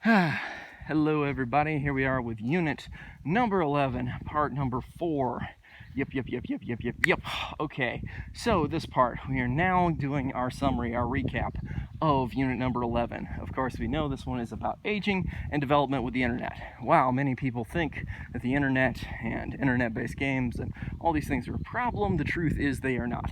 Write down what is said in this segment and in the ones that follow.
Hello everybody, here we are with unit number 11, part number 4. Yep. Okay, so this part, we are now doing our summary, our recap of unit number 11. Of course, we know this one is about aging and development with the internet. Wow, many people think that the internet and internet-based games and all these things are a problem. The truth is they are not.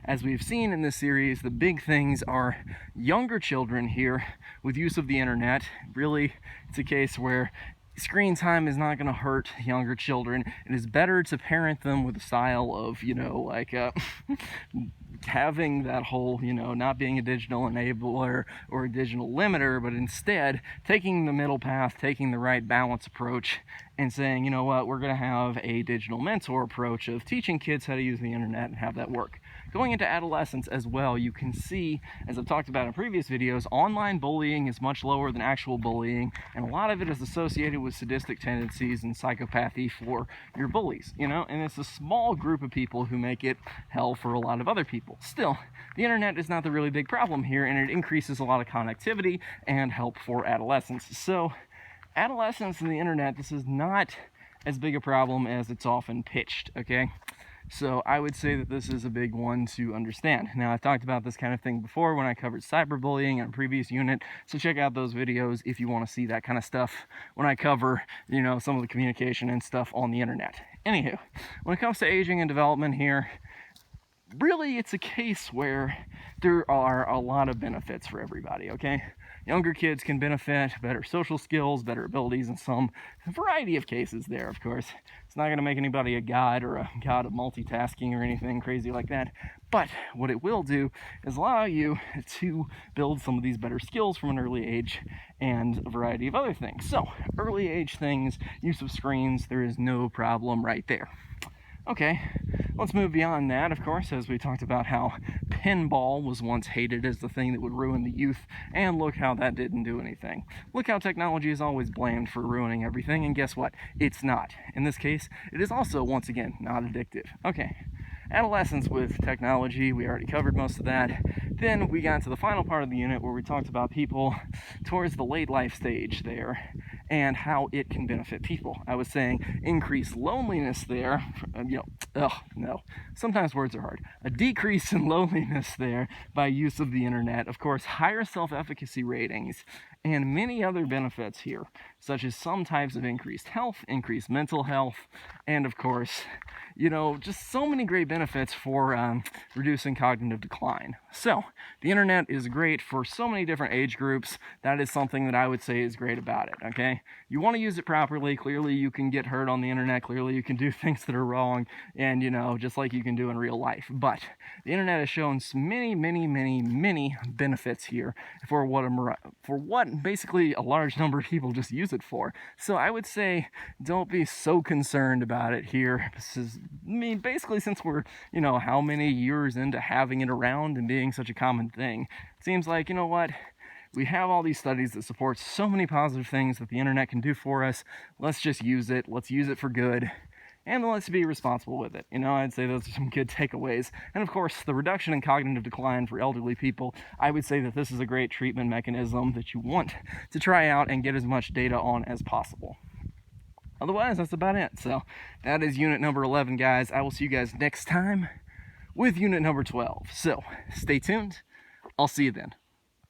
As we've seen in this series, the big things are younger children here with use of the internet. Really, it's a case where screen time is not going to hurt younger children. It is better to parent them with a style of, having that whole, not being a digital enabler or a digital limiter, but instead taking the middle path, taking the right balance approach and saying, you know what, we're going to have a digital mentor approach of teaching kids how to use the internet and have that work. Going into adolescence as well, you can see, as I've talked about in previous videos, online bullying is much lower than actual bullying, and a lot of it is associated with sadistic tendencies and psychopathy for your bullies, and it's a small group of people who make it hell for a lot of other people. Still, the internet is not the really big problem here, and it increases a lot of connectivity and help for adolescents. So, adolescence and the internet, this is not as big a problem as it's often pitched, okay? So I would say that this is a big one to understand. Now, I've talked about this kind of thing before when I covered cyberbullying in a previous unit, so check out those videos if you want to see that kind of stuff when I cover, some of the communication and stuff on the internet. Anywho, when it comes to aging and development here, really it's a case where there are a lot of benefits for everybody, okay? Younger kids can benefit better social skills, better abilities in some variety of cases there, of course. It's not going to make anybody a god or a god of multitasking or anything crazy like that. But what it will do is allow you to build some of these better skills from an early age and a variety of other things. So, early age things, use of screens, there is no problem right there. Okay, let's move beyond that, of course, as we talked about how pinball was once hated as the thing that would ruin the youth, and look how that didn't do anything. Look how technology is always blamed for ruining everything, and guess what? It's not. In this case, it is also, once again, not addictive. Okay, adolescence with technology, we already covered most of that. Then we got to the final part of the unit where we talked about people towards the late life stage there and how it can benefit people. I was saying increased loneliness there, sometimes words are hard. A decrease in loneliness there by use of the internet, of course, higher self-efficacy ratings, and many other benefits here, such as some types of increased health, increased mental health, and of course, just so many great benefits for reducing cognitive decline. So, the internet is great for so many different age groups. That is something that I would say is great about it, okay? You want to use it properly. Clearly, you can get hurt on the internet. Clearly, you can do things that are wrong, and, just like you can do in real life. But the internet has shown many benefits here for what basically a large number of people just use it for. So I would say don't be so concerned about it here. Basically since we're, how many years into having it around and being such a common thing, it seems like, we have all these studies that support so many positive things that the internet can do for us. Let's just use it. Let's use it for good. And let's be responsible with it. I'd say those are some good takeaways. And of course, the reduction in cognitive decline for elderly people, I would say that this is a great treatment mechanism that you want to try out and get as much data on as possible. Otherwise, that's about it. So that is unit number 11, guys. I will see you guys next time with unit number 12. So stay tuned. I'll see you then.